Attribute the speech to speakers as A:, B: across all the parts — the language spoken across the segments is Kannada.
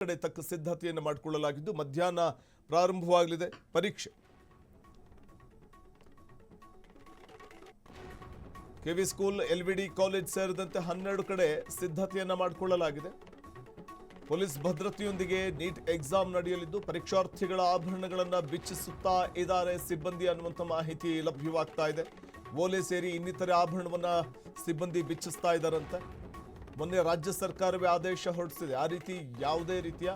A: ಕಡೆ ತಕ್ಕ ಸಿದ್ಧತೆಯನ್ನು ಮಾಡಿಕೊಳ್ಳಲಾಗಿದ್ದು ಮಧ್ಯಾಹ್ನ ಪ್ರಾರಂಭವಾಗಲಿದೆ ಪರೀಕ್ಷೆ. ಕೆವಿ ಸ್ಕೂಲ್, ಎಲ್ವಿಡಿ ಕಾಲೇಜ್ ಸೇರಿದಂತೆ 12 ಕಡೆ ಸಿದ್ಧತೆಯನ್ನು ಮಾಡಿಕೊಳ್ಳಲಾಗಿದೆ. ಪೊಲೀಸ್ ಭದ್ರತೆಯೊಂದಿಗೆ ನೀಟ್ ಎಕ್ಸಾಮ್ ನಡೆಯಲಿದ್ದು ಪರೀಕ್ಷಾರ್ಥಿಗಳ ಆಭರಣಗಳನ್ನು ಬಿಚ್ಚಿಸುತ್ತಾ ಇದ್ದಾರೆ ಸಿಬ್ಬಂದಿ ಅನ್ನುವಂಥ ಮಾಹಿತಿ ಲಭ್ಯವಾಗ್ತಾ ಇದೆ. ಓಲೆ ಸೇರಿ ಇನ್ನಿತರೆ ಆಭರಣವನ್ನು ಸಿಬ್ಬಂದಿ ಬಿಚ್ಚಿಸ್ತಾ ಇದ್ದಾರಂತೆ. ಮೊನ್ನೆ ರಾಜ್ಯ ಸರ್ಕಾರವೇ ಆದೇಶ ಹೊರಡಿಸಿದೆ, ಆ ರೀತಿ ಯಾವುದೇ ರೀತಿಯ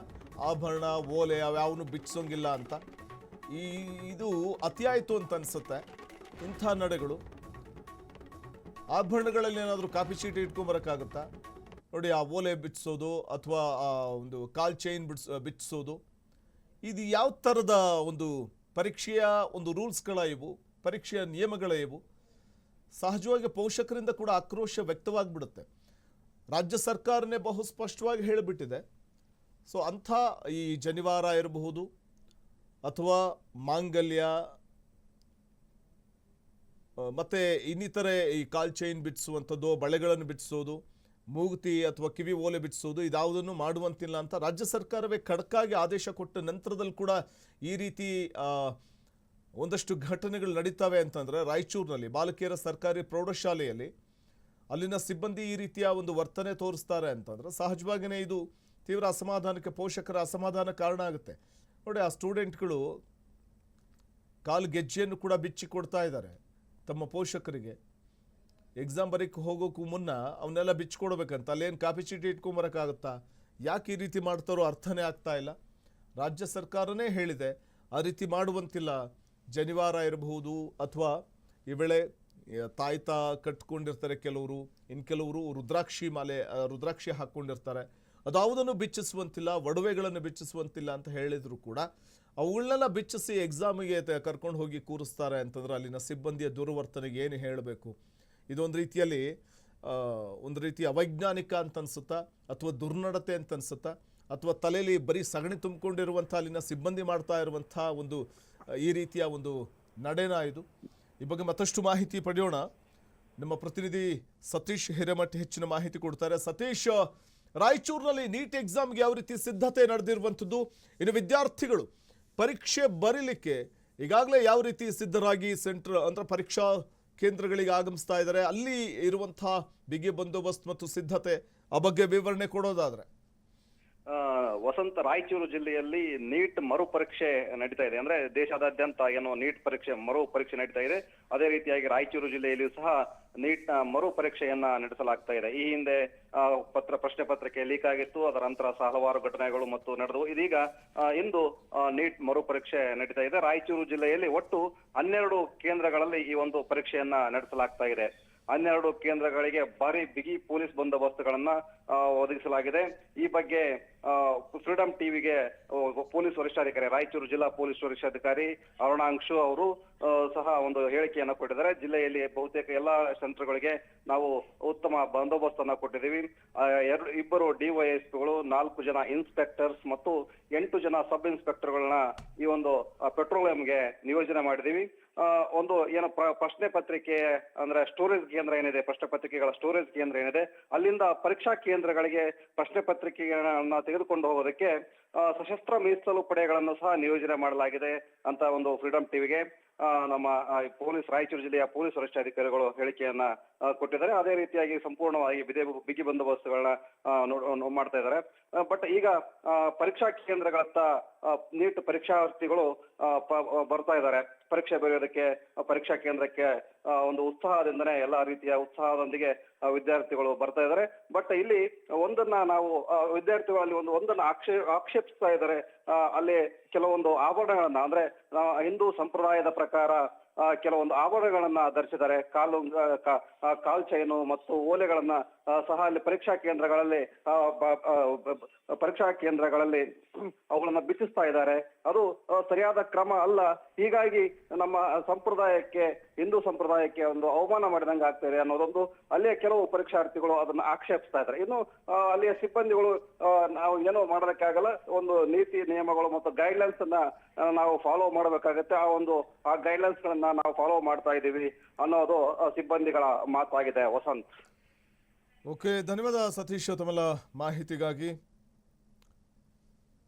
A: ಆಭರಣ, ಓಲೆ ಯಾವ್ಯಾವನು ಬಿಚ್ಚಿಸೋಂಗಿಲ್ಲ ಅಂತ. ಇದು ಅತಿಯಾಯಿತು ಅಂತ ಅನಿಸುತ್ತೆ ಇಂಥ ನಡೆಗಳು. ಆಭರಣಗಳಲ್ಲಿ ಏನಾದರೂ ಕಾಪಿ ಚೀಟಿ ಇಟ್ಕೊಂಬರೋಕ್ಕಾಗುತ್ತಾ ನೋಡಿ? ಆ ಓಲೆ ಬಿಚ್ಚಿಸೋದು ಅಥವಾ ಒಂದು ಕಾಲ್ ಚೈನ್ ಬಿಚ್ಚಿಸೋದು, ಇದು ಯಾವ ಥರದ ಒಂದು ಪರೀಕ್ಷೆಯ ಒಂದು ರೂಲ್ಸ್ಗಳ ಇವು, ಪರೀಕ್ಷೆಯ ನಿಯಮಗಳ ಇವು. ಸಹಜವಾಗಿ ಪೋಷಕರಿಂದ ಕೂಡ ಆಕ್ರೋಶ ವ್ಯಕ್ತವಾಗಿಬಿಡುತ್ತೆ. ರಾಜ್ಯ ಸರ್ಕಾರನೇ ಬಹು ಸ್ಪಷ್ಟವಾಗಿ ಹೇಳಿಬಿಟ್ಟಿದೆ. ಸೊ ಅಂಥ ಈ ಜನಿವಾರ ಇರಬಹುದು ಅಥವಾ ಮಾಂಗಲ್ಯ ಮತ್ತು ಇನ್ನಿತರೆ ಈ ಕಾಲ್ ಚೈನ್ ಬಿಡಿಸುವಂಥದ್ದು, ಬಳೆಗಳನ್ನು ಬಿಡಿಸೋದು, ಮೂಗುತಿ ಅಥವಾ ಕಿವಿ ಓಲೆ ಬಿಡಿಸೋದು, ಇದಾವುದನ್ನು ಮಾಡುವಂತಿಲ್ಲ ಅಂತ ರಾಜ್ಯ ಸರ್ಕಾರವೇ ಖಡಕ್ಕಾಗಿ ಆದೇಶ ಕೊಟ್ಟ ನಂತರದಲ್ಲಿ ಕೂಡ ಈ ರೀತಿ ಒಂದಷ್ಟು ಘಟನೆಗಳು ನಡೀತವೆ ಅಂತಂದರೆ, ರಾಯಚೂರಿನಲ್ಲಿ ಬಾಲಕಿಯರ ಸರ್ಕಾರಿ ಪ್ರೌಢಶಾಲೆಯಲ್ಲಿ ಅಲ್ಲಿನ ಸಿಬ್ಬಂದಿ ಈ ರೀತಿಯ ಒಂದು ವರ್ತನೆ ತೋರಿಸ್ತಾರೆ ಅಂತಂದರೆ ಸಹಜವಾಗಿಯೇ ಇದು ತೀವ್ರ ಅಸಮಾಧಾನಕ್ಕೆ, ಪೋಷಕರ ಅಸಮಾಧಾನ ಕಾರಣ ಆಗುತ್ತೆ. ನೋಡಿ, ಆ ಸ್ಟೂಡೆಂಟ್ಗಳು ಕಾಲು ಗೆಜ್ಜೆಯನ್ನು ಕೂಡ ಬಿಚ್ಚಿ ಕೊಡ್ತಾ ಇದ್ದಾರೆ ತಮ್ಮ ಪೋಷಕರಿಗೆ. ಎಕ್ಸಾಮ್ ಬರೀಕ್ಕೆ ಹೋಗೋಕ್ಕೂ ಮುನ್ನ ಅವನ್ನೆಲ್ಲ ಬಿಚ್ಚಿಕೊಡ್ಬೇಕಂತ. ಅಲ್ಲೇನು ಕಾಪಿ ಚೀಟಿ ಇಟ್ಕೊಂಬರೋಕ್ಕಾಗುತ್ತಾ? ಯಾಕೆ ಈ ರೀತಿ ಮಾಡ್ತಾರೋ ಅರ್ಥನೇ ಆಗ್ತಾ ಇಲ್ಲ. ರಾಜ್ಯ ಸರ್ಕಾರನೇ ಹೇಳಿದೆ ಆ ರೀತಿ ಮಾಡುವಂತಿಲ್ಲ. ಜನಿವಾರ ಇರಬಹುದು ಅಥವಾ ಈ ವೇಳೆ ತಾಯ್ತ ಕಟ್ಕೊಂಡಿರ್ತಾರೆ ಕೆಲವರು, ಇನ್ನು ಕೆಲವರು ರುದ್ರಾಕ್ಷಿ ಹಾಕ್ಕೊಂಡಿರ್ತಾರೆ. ಅದಾವುದನ್ನು ಬಿಚ್ಚಿಸುವಂತಿಲ್ಲ, ಒಡವೆಗಳನ್ನು ಬಿಚ್ಚಿಸುವಂತಿಲ್ಲ ಅಂತ ಹೇಳಿದ್ರು ಕೂಡ ಅವುಗಳನ್ನೆಲ್ಲ ಬಿಚ್ಚಿಸಿ ಎಕ್ಸಾಮಿಗೆ ಕರ್ಕೊಂಡು ಹೋಗಿ ಕೂರಿಸ್ತಾರೆ ಅಂತಂದ್ರೆ ಅಲ್ಲಿನ ಸಿಬ್ಬಂದಿಯ ದುರ್ವರ್ತನೆಗೆ ಏನು ಹೇಳಬೇಕು? ಇದೊಂದು ರೀತಿಯಲ್ಲಿ ಒಂದು ರೀತಿ ಅವೈಜ್ಞಾನಿಕ ಅಂತ ಅನ್ಸುತ್ತಾ, ಅಥವಾ ದುರ್ನಡತೆ ಅಂತ ಅನ್ಸುತ್ತಾ, ಅಥವಾ ತಲೆಯಲ್ಲಿ ಬರೀ ಸಗಣಿ ತುಂಬಿಕೊಂಡಿರುವಂಥ ಅಲ್ಲಿನ ಸಿಬ್ಬಂದಿ ಮಾಡ್ತಾ ಇರುವಂಥ ಒಂದು ಈ ರೀತಿಯ ಒಂದು ನಡೆನ ಇದು? ಈ ಬಗ್ಗೆ ಮತ್ತಷ್ಟು ಮಾಹಿತಿ ಪಡೆಯೋಣ. ನಮ್ಮ ಪ್ರತಿನಿಧಿ ಸತೀಶ್ ಹಿರೇಮಠ್ ಹೆಚ್ಚಿನ ಮಾಹಿತಿ ಕೊಡ್ತಾರೆ. ಸತೀಶ್, ರಾಯಚೂರಿನಲ್ಲಿ ನೀಟ್ ಎಕ್ಸಾಮ್ಗೆ ಯಾವ ರೀತಿ ಸಿದ್ಧತೆ ನಡೆದಿರುವಂಥದ್ದು, ಇನ್ನು ವಿದ್ಯಾರ್ಥಿಗಳು ಪರೀಕ್ಷೆ ಬರೀಲಿಕ್ಕೆ ಈಗಾಗಲೇ ಯಾವ ರೀತಿ ಸಿದ್ಧರಾಗಿ ಅಂದ್ರೆ ಪರೀಕ್ಷಾ ಕೇಂದ್ರಗಳಿಗೆ ಆಗಮಿಸ್ತಾ ಇದ್ದಾರೆ, ಅಲ್ಲಿ ಇರುವಂತಹ ಬಿಗಿ ಬಂದೋಬಸ್ತ್ ಮತ್ತು ಸಿದ್ಧತೆ ಆ ಬಗ್ಗೆ ವಿವರಣೆ ಕೊಡೋದಾದ್ರೆ?
B: ವಸಂತ, ರಾಯಚೂರು ಜಿಲ್ಲೆಯಲ್ಲಿ ನೀಟ್ ಮರು ಪರೀಕ್ಷೆ ನಡೀತಾ ಇದೆ. ಅಂದ್ರೆ ದೇಶಾದ್ಯಂತ ಏನು ನೀಟ್ ಮರು ಪರೀಕ್ಷೆ ನಡೀತಾ ಇದೆ, ಅದೇ ರೀತಿಯಾಗಿ ರಾಯಚೂರು ಜಿಲ್ಲೆಯಲ್ಲಿಯೂ ಸಹ ನೀಟ್ ಮರು ಪರೀಕ್ಷೆಯನ್ನ ನಡೆಸಲಾಗ್ತಾ ಇದೆ. ಈ ಹಿಂದೆ ಪ್ರಶ್ನೆ ಪತ್ರಿಕೆ ಲೀಕ್ ಆಗಿತ್ತು, ಅದರ ನಂತರ ಹಲವಾರು ಘಟನೆಗಳು ಮತ್ತು ನಡೆದವು. ಇದೀಗ ಇಂದು ನೀಟ್ ಮರು ಪರೀಕ್ಷೆ ನಡೀತಾ ಇದೆ. ರಾಯಚೂರು ಜಿಲ್ಲೆಯಲ್ಲಿ ಒಟ್ಟು 12 ಕೇಂದ್ರಗಳಲ್ಲಿ ಈ ಒಂದು ಪರೀಕ್ಷೆಯನ್ನ ನಡೆಸಲಾಗ್ತಾ ಇದೆ. 12 ಕೇಂದ್ರಗಳಿಗೆ ಭಾರಿ ಬಿಗಿ ಪೊಲೀಸ್ ಬಂದೋಬಸ್ತುಗಳನ್ನ ಒದಗಿಸಲಾಗಿದೆ. ಈ ಬಗ್ಗೆ ಫ್ರೀಡಂ ಟಿವಿಗೆ ಪೊಲೀಸ್ ವರಿಷ್ಠಾಧಿಕಾರಿ, ರಾಯಚೂರು ಜಿಲ್ಲಾ ಪೊಲೀಸ್ ವರಿಷ್ಠಾಧಿಕಾರಿ ಅರುಣಾಂಶು ಅವರು ಸಹ ಒಂದು ಹೇಳಿಕೆಯನ್ನ ಕೊಟ್ಟಿದ್ದಾರೆ. ಜಿಲ್ಲೆಯಲ್ಲಿ ಬಹುತೇಕ ಎಲ್ಲಾ ಸೆಂಟರ್ಗಳಿಗೆ ನಾವು ಉತ್ತಮ ಬಂದೋಬಸ್ತನ್ನ ಕೊಟ್ಟಿದ್ದೀವಿ. 2 ಡಿವೈಎಸ್ಪಿಗಳು, 4 ಜನ ಇನ್ಸ್ಪೆಕ್ಟರ್ಸ್ ಮತ್ತು 8 ಜನ ಸಬ್ ಇನ್ಸ್ಪೆಕ್ಟರ್ಗಳನ್ನ ಈ ಒಂದು ಪೆಟ್ರೋಲಿಯಂಗೆ ನಿಯೋಜನೆ ಮಾಡಿದೀವಿ. ಒಂದು ಏನು ಪ್ರಶ್ನೆ ಪತ್ರಿಕೆ ಅಂದ್ರೆ ಸ್ಟೋರೇಜ್ ಕೇಂದ್ರ ಏನಿದೆ, ಪ್ರಶ್ನೆ ಪತ್ರಿಕೆಗಳ ಸ್ಟೋರೇಜ್ ಕೇಂದ್ರ ಏನಿದೆ, ಅಲ್ಲಿಂದ ಪರೀಕ್ಷಾ ಕೇಂದ್ರಗಳಿಗೆ ಪ್ರಶ್ನೆ ಪತ್ರಿಕೆಗಳನ್ನ ತೆಗೆದುಕೊಂಡು ಹೋಗೋದಕ್ಕೆ ಸಶಸ್ತ್ರ ಮೀಸಲು ಪಡೆಗಳನ್ನು ಸಹ ನಿಯೋಜನೆ ಮಾಡಲಾಗಿದೆ ಅಂತ ಒಂದು ಫ್ರೀಡಂ ಟಿವಿಗೆ ನಮ್ಮ ರಾಯಚೂರು ಜಿಲ್ಲೆಯ ಪೊಲೀಸ್ ವರಿಷ್ಠಾಧಿಕಾರಿಗಳು ಹೇಳಿಕೆಯನ್ನ ಕೊಟ್ಟಿದ್ದಾರೆ. ಅದೇ ರೀತಿಯಾಗಿ ಸಂಪೂರ್ಣವಾಗಿ ಬಿಗಿ ಬಂದೋಬಸ್ತುಗಳನ್ನ ಮಾಡ್ತಾ ಇದ್ದಾರೆ. ಬಟ್ ಈಗ ಪರೀಕ್ಷಾ ಕೇಂದ್ರಗಳತ್ತ ನೀಟ್ ಪರೀಕ್ಷಾರ್ಥಿಗಳು ಬರ್ತಾ ಇದ್ದಾರೆ ಪರೀಕ್ಷೆ ಬರೆಯೋದಕ್ಕೆ. ಪರೀಕ್ಷಾ ಕೇಂದ್ರಕ್ಕೆ ಒಂದು ಉತ್ಸಾಹದಿಂದನೇ, ಎಲ್ಲಾ ರೀತಿಯ ಉತ್ಸಾಹದೊಂದಿಗೆ ವಿದ್ಯಾರ್ಥಿಗಳು ಬರ್ತಾ ಇದ್ದಾರೆ. ಬಟ್ ಇಲ್ಲಿ ಒಂದನ್ನ ನಾವು ವಿದ್ಯಾರ್ಥಿಗಳಲ್ಲಿ ಒಂದನ್ನ ಆಕ್ಷೇಪಿಸ್ತಾ ಇದ್ದಾರೆ. ಅಲ್ಲಿ ಕೆಲವೊಂದು ಆಭರಣಗಳನ್ನ, ಅಂದ್ರೆ ಹಿಂದೂ ಸಂಪ್ರದಾಯದ ಪ್ರಕಾರ ಕೆಲವೊಂದು ಆಭರಣಗಳನ್ನ ಧರಿಸಿದ್ದಾರೆ. ಕಾಲ್ ಚೈನು ಮತ್ತು ಓಲೆಗಳನ್ನ ಸಹ ಅಲ್ಲಿ ಪರೀಕ್ಷಾ ಕೇಂದ್ರಗಳಲ್ಲಿ ಅವುಗಳನ್ನ ಬಿಚ್ಚಿಸ್ತಾ ಇದ್ದಾರೆ. ಅದು ಸರಿಯಾದ ಕ್ರಮ ಅಲ್ಲ. ಹೀಗಾಗಿ ನಮ್ಮ ಸಂಪ್ರದಾಯಕ್ಕೆ, ಹಿಂದೂ ಸಂಪ್ರದಾಯಕ್ಕೆ ಒಂದು ಅವಮಾನ ಮಾಡಿದಂಗೆ ಆಗ್ತಾ ಇದೆ ಅನ್ನೋದೊಂದು ಅಲ್ಲಿಯ ಕೆಲವು ಪರೀಕ್ಷಾರ್ಥಿಗಳು ಅದನ್ನ ಆಕ್ಷೇಪಿಸ್ತಾ ಇದ್ದಾರೆ. ಇನ್ನು ಅಲ್ಲಿಯ ಸಿಬ್ಬಂದಿಗಳು ನಾವು ಏನೋ ಮಾಡೋದಕ್ಕಾಗಲ್ಲ, ಒಂದು ನೀತಿ ನಿಯಮಗಳು ಮತ್ತು ಗೈಡ್ಲೈನ್ಸ್ ಅನ್ನ ನಾವು ಫಾಲೋ ಮಾಡಬೇಕಾಗತ್ತೆ. ಆ ಗೈಡ್ಲೈನ್ಸ್ ಗಳನ್ನ ನಾವು ಫಾಲೋ ಮಾಡ್ತಾ ಇದ್ದೀವಿ ಅನ್ನೋದು ಸಿಬ್ಬಂದಿಗಳ ಮಾತಾಗಿದೆ. ವಸಂತ್,
A: ಓಕೆ, ಧನ್ಯವಾದ ಸತೀಶ್ ತಮ್ಮೆಲ್ಲ ಮಾಹಿತಿಗಾಗಿ.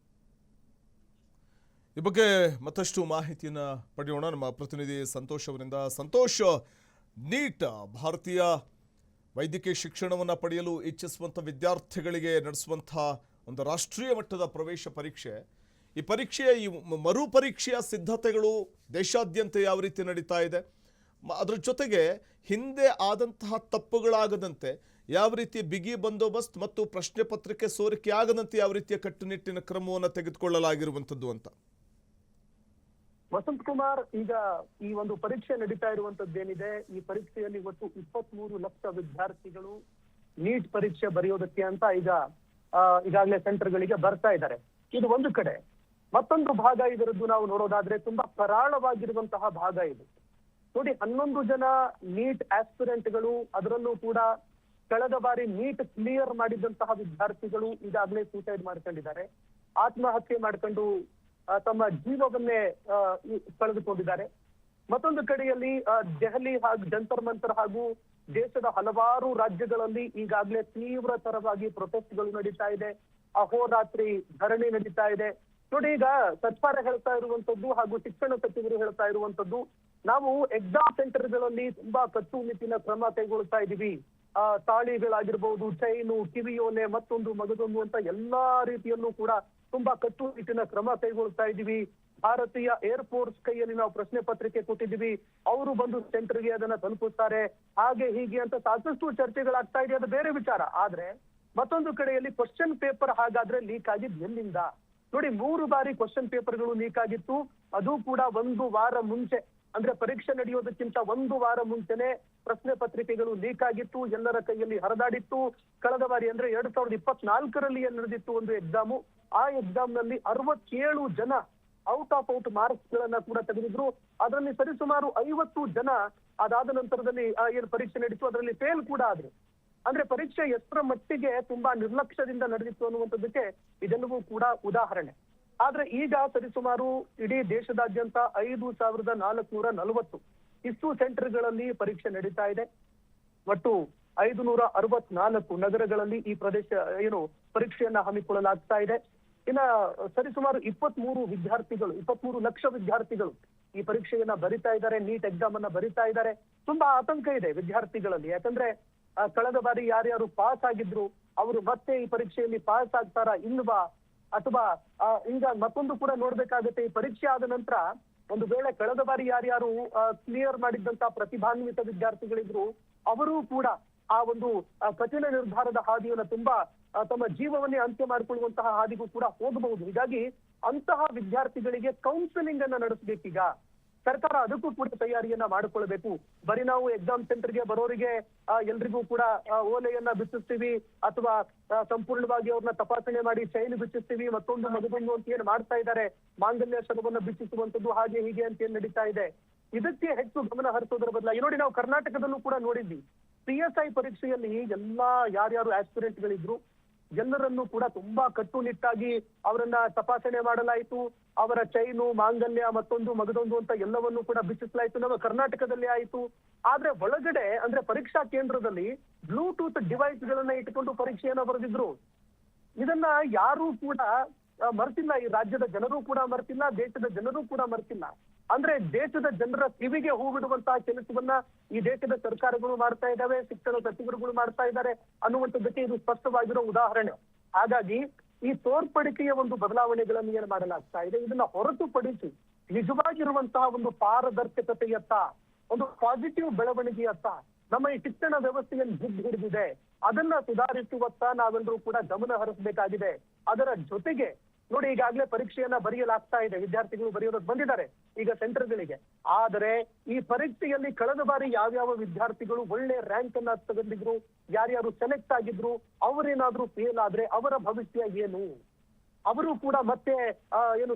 A: ಈ ಬಗ್ಗೆ ಮತ್ತಷ್ಟು ಮಾಹಿತಿಯನ್ನು ಪಡೆಯೋಣ ನಮ್ಮ ಪ್ರತಿನಿಧಿ ಸಂತೋಷ್ ಅವರಿಂದ. ಸಂತೋಷ್, ನೀಟ್ ಭಾರತೀಯ ವೈದ್ಯಕೀಯ ಶಿಕ್ಷಣವನ್ನು ಪಡೆಯಲು ಇಚ್ಛಿಸುವಂಥ ವಿದ್ಯಾರ್ಥಿಗಳಿಗೆ ನಡೆಸುವಂಥ ಒಂದು ರಾಷ್ಟ್ರೀಯ ಮಟ್ಟದ ಪ್ರವೇಶ ಪರೀಕ್ಷೆ. ಈ ಪರೀಕ್ಷೆಯ ಈ ಮರುಪರೀಕ್ಷೆಯ ಸಿದ್ಧತೆಗಳು ದೇಶಾದ್ಯಂತ ಯಾವ ರೀತಿ ನಡೀತಾ ಇದೆ, ಅದರ ಜೊತೆಗೆ ಹಿಂದೆ ಆದಂತಹ ತಪ್ಪುಗಳಾಗದಂತೆ ಯಾವ ರೀತಿಯ ಬಿಗಿ ಬಂದೋಬಸ್ತ್ ಮತ್ತು ಪ್ರಶ್ನೆ ಪತ್ರಿಕೆ ಸೋರಿಕೆ ಆಗದಂತೆ ಯಾವ ರೀತಿಯ ಕಟ್ಟುನಿಟ್ಟಿನ ಕ್ರಮವನ್ನು ತೆಗೆದುಕೊಳ್ಳಲಾಗಿರುವಂಥದ್ದು ಅಂತ?
C: ವಸಂತ್ ಕುಮಾರ್, ಈಗ ಈ ಒಂದು ಪರೀಕ್ಷೆ ನಡೀತಾ ಇರುವಂತದ್ದೇನಿದೆ, ಈ ಪರೀಕ್ಷೆಯಲ್ಲಿ ಇವತ್ತು 23 ಲಕ್ಷ ವಿದ್ಯಾರ್ಥಿಗಳು ನೀಟ್ ಪರೀಕ್ಷೆ ಬರೆಯೋದಕ್ಕೆ ಅಂತ ಈಗಾಗಲೇ ಸೆಂಟರ್ಗಳಿಗೆ ಬರ್ತಾ ಇದ್ದಾರೆ. ಇದು ಒಂದು ಕಡೆ. ಮತ್ತೊಂದು ಭಾಗ ಇದರದ್ದು ನಾವು ನೋಡೋದಾದ್ರೆ ತುಂಬಾ ಕರಾಳವಾಗಿರುವಂತಹ ಭಾಗ ಇದು. ನೋಡಿ, 11 ಜನ ನೀಟ್ ಆಸ್ಪಿರೆಂಟ್ಗಳು, ಅದರಲ್ಲೂ ಕೂಡ ಕಳೆದ ಬಾರಿ ನೀಟ್ ಕ್ಲಿಯರ್ ಮಾಡಿದಂತಹ ವಿದ್ಯಾರ್ಥಿಗಳು ಈಗಾಗಲೇ ಸೂಸೈಡ್ ಮಾಡ್ಕೊಂಡಿದ್ದಾರೆ, ಆತ್ಮಹತ್ಯೆ ಮಾಡ್ಕೊಂಡು ತಮ್ಮ ಜೀವವನ್ನೇ ಕಳೆದುಕೊಂಡಿದ್ದಾರೆ. ಮತ್ತೊಂದು ಕಡೆಯಲ್ಲಿ ದೆಹಲಿ ಹಾಗೂ ಜಂತರ್ ಮಂತರ್ ಹಾಗೂ ದೇಶದ ಹಲವಾರು ರಾಜ್ಯಗಳಲ್ಲಿ ಈಗಾಗಲೇ ತೀವ್ರತರವಾಗಿ ಪ್ರೊಟೆಸ್ಟ್ಗಳು ನಡೀತಾ ಇದೆ, ಅಹೋರಾತ್ರಿ ಧರಣಿ ನಡೀತಾ ಇದೆ. ನೋಡಿ, ಈಗ ಸರ್ಕಾರ ಹೇಳ್ತಾ ಇರುವಂತದ್ದು ಹಾಗೂ ಶಿಕ್ಷಣ ಸಚಿವರು ಹೇಳ್ತಾ ಇರುವಂತದ್ದು, ನಾವು ಎಕ್ಸಾಮ್ ಸೆಂಟರ್ಗಳಲ್ಲಿ ತುಂಬಾ ಕಟ್ಟುನಿಟ್ಟಿನ ಕ್ರಮ ಕೈಗೊಳ್ತಾ ಇದೀವಿ. ತಾಳಿಗಳಾಗಿರ್ಬಹುದು, ಚೈನು, ಕಿವಿಯೋಲೆ, ಮತ್ತೊಂದು ಮಗದೊಂದು ಅಂತ ಎಲ್ಲಾ ರೀತಿಯಲ್ಲೂ ಕೂಡ ತುಂಬಾ ಕಟ್ಟುನಿಟ್ಟಿನ ಕ್ರಮ ಕೈಗೊಳ್ತಾ ಇದೀವಿ. ಭಾರತೀಯ ಏರ್ಫೋರ್ಸ್ ಕೈಯಲ್ಲಿ ನಾವು ಪ್ರಶ್ನೆ ಪತ್ರಿಕೆ ಕೊಟ್ಟಿದ್ದೀವಿ, ಅವರು ಬಂದು ಸೆಂಟರ್ಗೆ ಅದನ್ನ ತಲುಪಿಸ್ತಾರೆ, ಹಾಗೆ ಹೀಗೆ ಅಂತ ಸಾಕಷ್ಟು ಚರ್ಚೆಗಳಾಗ್ತಾ ಇದೆ. ಅದು ಬೇರೆ ವಿಚಾರ. ಆದ್ರೆ ಮತ್ತೊಂದು ಕಡೆಯಲ್ಲಿ ಕ್ವಶನ್ ಪೇಪರ್ ಹಾಗಾದ್ರೆ ಲೀಕ್ ಆಗಿದ್ ಎಲ್ಲಿಂದ? ನೋಡಿ, 3 ಬಾರಿ ಕ್ವಶನ್ ಪೇಪರ್ಗಳು ಲೀಕ್ ಆಗಿತ್ತು. ಅದು ಕೂಡ 1 ವಾರ ಮುಂಚೆ, ಅಂದ್ರೆ ಪರೀಕ್ಷೆ ನಡೆಯೋದಕ್ಕಿಂತ 1 ವಾರ ಮುಂಚೆನೆ ಪ್ರಶ್ನೆ ಪತ್ರಿಕೆಗಳು ಲೀಕ್ ಆಗಿತ್ತು, ಎಲ್ಲರ ಕೈಯಲ್ಲಿ ಹರಿದಾಡಿತ್ತು. ಕಳೆದ ಬಾರಿ ಅಂದ್ರೆ 2024ರಲ್ಲಿ ನಡೆದಿತ್ತು ಒಂದು ಎಕ್ಸಾಮು. ಆ ಎಕ್ಸಾಮ್ ನಲ್ಲಿ 67 ಜನ ಔಟ್ ಮಾರ್ಕ್ಸ್ ಗಳನ್ನ ಕೂಡ ತೆಗೆದಿದ್ರು. ಅದರಲ್ಲಿ ಸರಿಸುಮಾರು 50 ಜನ ಅದಾದ ನಂತರದಲ್ಲಿ ಏನು ಪರೀಕ್ಷೆ ನಡೀತು ಅದರಲ್ಲಿ ಫೇಲ್ ಕೂಡ ಆದ್ರು. ಅಂದ್ರೆ ಪರೀಕ್ಷೆ ಎಷ್ಟರ ಮಟ್ಟಿಗೆ ತುಂಬಾ ನಿರ್ಲಕ್ಷ್ಯದಿಂದ ನಡೆದಿತ್ತು ಅನ್ನುವಂಥದ್ದಕ್ಕೆ ಇದೆಲ್ಲವೂ ಕೂಡ ಉದಾಹರಣೆ. ಆದ್ರೆ ಈಗ ಸರಿಸುಮಾರು ಇಡೀ ದೇಶದಾದ್ಯಂತ 5440 ಇಷ್ಟು ಸೆಂಟರ್ಗಳಲ್ಲಿ ಪರೀಕ್ಷೆ ನಡೀತಾ ಇದೆ. ಒಟ್ಟು 564 ನಗರಗಳಲ್ಲಿ ಈ ಪರೀಕ್ಷೆಯನ್ನ ಹಮ್ಮಿಕೊಳ್ಳಲಾಗ್ತಾ ಇದೆ. ಇನ್ನ ಸರಿಸುಮಾರು 23 ಲಕ್ಷ ವಿದ್ಯಾರ್ಥಿಗಳು ಈ ಪರೀಕ್ಷೆಯನ್ನ ಬರಿತಾ ಇದ್ದಾರೆ, ನೀಟ್ ಎಕ್ಸಾಮ್ ಅನ್ನ ಬರಿತಾ ಇದ್ದಾರೆ. ತುಂಬಾ ಆತಂಕ ಇದೆ ವಿದ್ಯಾರ್ಥಿಗಳಲ್ಲಿ. ಯಾಕಂದ್ರೆ ಕಳೆದ ಬಾರಿ ಯಾರ್ಯಾರು ಪಾಸ್ ಆಗಿದ್ರು ಅವರು ಮತ್ತೆ ಈ ಪರೀಕ್ಷೆಯಲ್ಲಿ ಪಾಸ್ ಆಗ್ತಾರಾ ಇಲ್ವಾ, ಅಥವಾ ಈಗ ಮತ್ತೊಂದು ಕೂಡ ನೋಡ್ಬೇಕಾಗುತ್ತೆ. ಈ ಪರೀಕ್ಷೆ ಆದ ನಂತರ ಒಂದು ವೇಳೆ ಕಳೆದ ಬಾರಿ ಯಾರ್ಯಾರು ಕ್ಲಿಯರ್ ಮಾಡಿದ್ದಂತ ಪ್ರತಿಭಾನ್ವಿತ ವಿದ್ಯಾರ್ಥಿಗಳಿದ್ರು ಅವರು ಕೂಡ ಆ ಒಂದು ಕಠಿಣ ನಿರ್ಧಾರದ ಹಾದಿಯನ್ನ ತುಂಬಾ ತಮ್ಮ ಜೀವವನ್ನೇ ಅಂತ್ಯ ಮಾಡಿಕೊಳ್ಳುವಂತಹ ಹಾದಿಗೂ ಕೂಡ ಹೋಗಬಹುದು. ಹೀಗಾಗಿ ಅಂತಹ ವಿದ್ಯಾರ್ಥಿಗಳಿಗೆ ಕೌನ್ಸಿಲಿಂಗ್ ಅನ್ನ ನಡೆಸಬೇಕೀಗ ಸರ್ಕಾರ. ಅದಕ್ಕೂ ಕೂಡ ತಯಾರಿಯನ್ನ ಮಾಡಿಕೊಳ್ಬೇಕು. ಬರೀ ನಾವು ಎಕ್ಸಾಮ್ ಸೆಂಟರ್ಗೆ ಬರೋರಿಗೆ ಎಲ್ರಿಗೂ ಕೂಡ ಓಲೆಯನ್ನ ಬಿಚ್ಚಿಸ್ತೀವಿ, ಅಥವಾ ಸಂಪೂರ್ಣವಾಗಿ ಅವ್ರನ್ನ ತಪಾಸಣೆ ಮಾಡಿ ಚೈನ್ ಬಿಚ್ಚಿಸ್ತೀವಿ, ಮತ್ತೊಂದು ಮಗದೊಂದು ಅಂತ ಏನ್ ಮಾಡ್ತಾ ಇದ್ದಾರೆ, ಮಾಂಗಲ್ಯ ಶರವನ್ನ ಬಿಚ್ಚಿಸುವಂತದ್ದು ಹಾಗೆ ಹೀಗೆ ಅಂತ ಏನ್ ನಡೀತಾ ಇದೆ, ಇದಕ್ಕೆ ಹೆಚ್ಚು ಗಮನ ಹರಿಸೋದ್ರ ಬದಲಾಗಿ ನೋಡಿ, ನಾವು ಕರ್ನಾಟಕದಲ್ಲೂ ಕೂಡ ನೋಡಿದ್ವಿ. PSI ಪರೀಕ್ಷೆಯಲ್ಲಿ ಎಲ್ಲಾ ಯಾರ್ಯಾರು ಆಸ್ಪಿರೆಂಟ್ಗಳಿದ್ರು ಎಲ್ಲರನ್ನೂ ಕೂಡ ತುಂಬಾ ಕಟ್ಟುನಿಟ್ಟಾಗಿ ಅವರನ್ನ ತಪಾಸಣೆ ಮಾಡಲಾಯಿತು. ಅವರ ಚೈನು, ಮಾಂಗಲ್ಯ, ಮತ್ತೊಂದು ಮಗದೊಂದು ಅಂತ ಎಲ್ಲವನ್ನೂ ಕೂಡ ಬಿಚ್ಚಿಸಲಾಯಿತು. ನಮ್ಮ ಕರ್ನಾಟಕದಲ್ಲಿ ಆಯಿತು. ಆದ್ರೆ ಒಳಗಡೆ ಅಂದ್ರೆ ಪರೀಕ್ಷಾ ಕೇಂದ್ರದಲ್ಲಿ ಬ್ಲೂಟೂತ್ ಡಿವೈಸ್ ಗಳನ್ನ ಇಟ್ಟುಕೊಂಡು ಪರೀಕ್ಷೆಯನ್ನ ಬರೆದಿದ್ರು. ಇದನ್ನ ಯಾರೂ ಕೂಡ ಮರ್ತಿಲ್ಲ. ಈ ರಾಜ್ಯದ ಜನರು ಕೂಡ ಮರ್ತಿಲ್ಲ, ದೇಶದ ಜನರು ಕೂಡ ಮರ್ತಿಲ್ಲ. ಅಂದ್ರೆ ದೇಶದ ಜನರ ಕಿವಿಗೆ ಹೂ ಬಿಡುವಂತಹ ಕೆಲಸವನ್ನ ಈ ದೇಶದ ಸರ್ಕಾರಗಳು ಮಾಡ್ತಾ ಇದ್ದಾವೆ, ಶಿಕ್ಷಣ ಸಚಿವರುಗಳು ಮಾಡ್ತಾ ಇದ್ದಾರೆ ಅನ್ನುವಂಥದ್ದಕ್ಕೆ ಇದು ಸ್ಪಷ್ಟವಾಗಿರೋ ಉದಾಹರಣೆ. ಹಾಗಾಗಿ ಈ ತೋರ್ಪಡಿಕೆಯ ಒಂದು ಬದಲಾವಣೆಗಳನ್ನು ಏನ್ ಮಾಡಲಾಗ್ತಾ ಇದೆ, ಇದನ್ನ ಹೊರತುಪಡಿಸಿ ನಿಜವಾಗಿರುವಂತಹ ಒಂದು ಪಾರದರ್ಶಕತೆಯತ್ತ, ಒಂದು ಪಾಸಿಟಿವ್ ಬೆಳವಣಿಗೆಯತ್ತ ನಮ್ಮ ಈ ಶಿಕ್ಷಣ ವ್ಯವಸ್ಥೆಯನ್ನು ಜಿದ್ದು ಹಿಡಿದಿದೆ, ಅದನ್ನ ಸುಧಾರಿಸುವತ್ತ ನಾವೆಲ್ಲರೂ ಕೂಡ ಗಮನ ಹರಿಸಬೇಕಾಗಿದೆ. ಅದರ ಜೊತೆಗೆ ನೋಡಿ, ಈಗಾಗಲೇ ಪರೀಕ್ಷೆಯನ್ನ ಬರೆಯಲಾಗ್ತಾ ಇದೆ, ವಿದ್ಯಾರ್ಥಿಗಳು ಬರೆಯೋದಕ್ಕೆ ಬಂದಿದ್ದಾರೆ ಈಗ ಸೆಂಟರ್ಗಳಿಗೆ. ಆದರೆ ಈ ಪರೀಕ್ಷೆಯಲ್ಲಿ ಕಳೆದ ಬಾರಿ ಯಾವ್ಯಾವ ವಿದ್ಯಾರ್ಥಿಗಳು ಒಳ್ಳೆ ರ್ಯಾಂಕ್ ಅನ್ನ ತಗೊಂಡಿದ್ರು, ಯಾರ್ಯಾರು ಸೆಲೆಕ್ಟ್ ಆಗಿದ್ರು, ಅವರೇನಾದ್ರೂ ಫೇಲ್ ಆದ್ರೆ ಅವರ ಭವಿಷ್ಯ ಏನು? ಅವರು ಕೂಡ ಮತ್ತೆ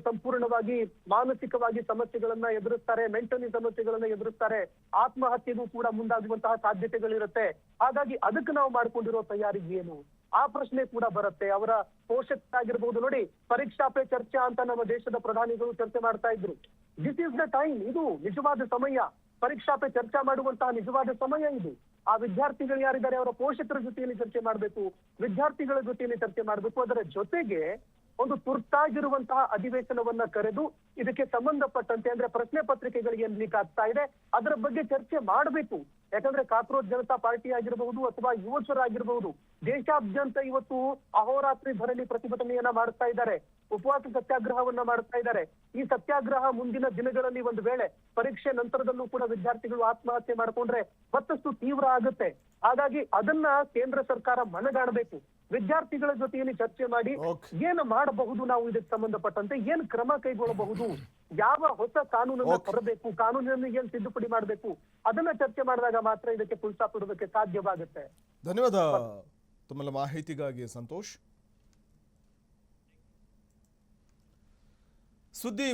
C: ಸಂಪೂರ್ಣವಾಗಿ ಮಾನಸಿಕವಾಗಿ ಸಮಸ್ಯೆಗಳನ್ನ ಎದುರಿಸ್ತಾರೆ, ಮೆಂಟಲಿ ಸಮಸ್ಯೆಗಳನ್ನ ಎದುರಿಸ್ತಾರೆ, ಆತ್ಮಹತ್ಯೆಗೂ ಕೂಡ ಮುಂದಾಗುವಂತಹ ಸಾಧ್ಯತೆಗಳಿರುತ್ತೆ. ಹಾಗಾಗಿ ಅದಕ್ಕೆ ನಾವು ಮಾಡ್ಕೊಂಡಿರೋ ತಯಾರಿ ಏನು, ಆ ಪ್ರಶ್ನೆ ಕೂಡ ಬರುತ್ತೆ. ಅವರ ಪೋಷಕರಾಗಿರ್ಬೋದು. ನೋಡಿ, ಪರೀಕ್ಷಾ ಪೇ ಚರ್ಚಾ ಅಂತ ನಮ್ಮ ದೇಶದ ಪ್ರಧಾನಿಗಳು ಚರ್ಚೆ ಮಾಡ್ತಾ ಇದ್ರು. ದಿಸ್ ಇಸ್ ದ ಟೈಮ್, ಇದು ನಿಜವಾದ ಸಮಯ, ಪರೀಕ್ಷಾ ಪೇ ಚರ್ಚಾ ಮಾಡುವಂತಹ ನಿಜವಾದ ಸಮಯ ಇದು. ಆ ವಿದ್ಯಾರ್ಥಿಗಳು ಯಾರಿದ್ದಾರೆ ಅವರ ಪೋಷಕರ ಜೊತೆಯಲ್ಲಿ ಚರ್ಚೆ ಮಾಡಬೇಕು, ವಿದ್ಯಾರ್ಥಿಗಳ ಜೊತೆಯಲ್ಲಿ ಚರ್ಚೆ ಮಾಡಬೇಕು. ಅದರ ಜೊತೆಗೆ ಒಂದು ತುರ್ತಾಗಿರುವಂತಹ ಅಧಿವೇಶನವನ್ನ ಕರೆದು ಇದಕ್ಕೆ ಸಂಬಂಧಪಟ್ಟಂತೆ ಅಂದ್ರೆ ಪ್ರಶ್ನೆ ಪತ್ರಿಕೆಗಳಿಗೆ ಏನ್ ಲೀಕ್ ಆಗ್ತಾ ಇದೆ ಅದರ ಬಗ್ಗೆ ಚರ್ಚೆ ಮಾಡಬೇಕು. ಯಾಕಂದ್ರೆ ಕಾಕ್ರೋಚ್ ಜನತಾ ಪಾರ್ಟಿ ಆಗಿರಬಹುದು ಅಥವಾ ಯುವಕರಾಗಿರಬಹುದು ದೇಶಾದ್ಯಂತ ಇವತ್ತು ಅಹೋರಾತ್ರಿ ಧರಣಿ ಪ್ರತಿಭಟನೆಯನ್ನ ಮಾಡ್ತಾ ಇದ್ದಾರೆ, ಉಪವಾಸ ಸತ್ಯಾಗ್ರಹವನ್ನ ಮಾಡ್ತಾ ಇದ್ದಾರೆ. ಈ ಸತ್ಯಾಗ್ರಹ ಮುಂದಿನ ದಿನಗಳಲ್ಲಿ ಒಂದು ವೇಳೆ ಪರೀಕ್ಷೆ ನಂತರದಲ್ಲೂ ಕೂಡ ವಿದ್ಯಾರ್ಥಿಗಳು ಆತ್ಮಹತ್ಯೆ ಮಾಡ್ಕೊಂಡ್ರೆ ಮತ್ತಷ್ಟು ತೀವ್ರ ಆಗುತ್ತೆ. ಹಾಗಾಗಿ ಅದನ್ನ ಕೇಂದ್ರ ಸರ್ಕಾರ ಮನಗಾಣಬೇಕು. ವಿದ್ಯಾರ್ಥಿಗಳ ಜೊತೆಯಲ್ಲಿ ಚರ್ಚೆ ಮಾಡಿ ಏನು ಮಾಡಬಹುದು, ನಾವು ಇದಕ್ಕೆ ಸಂಬಂಧಪಟ್ಟಂತೆ ಏನ್ ಕ್ರಮ ಕೈಗೊಳ್ಳಬಹುದು, ಯಾವ ಹೊಸ ಕಾನೂನನ್ನ ತರಬೇಕು, ಕಾನೂನನ್ನು ಏನ್ ತಿದ್ದುಪಡಿ ಮಾಡಬೇಕು, ಅದನ್ನ ಚರ್ಚೆ ಮಾಡಿದಾಗ ಮಾತ್ರ ಇದಕ್ಕೆ ಫುಲ್ ಸ್ಟಾಪ್ ಇಡೋದಕ್ಕೆ ಸಾಧ್ಯವಾಗುತ್ತೆ.
A: ಧನ್ಯವಾದ ತಮ್ಮೆಲ್ಲ ಮಾಹಿತಿಗಾಗಿ ಸಂತೋಷ್. ಸುದ್ದಿ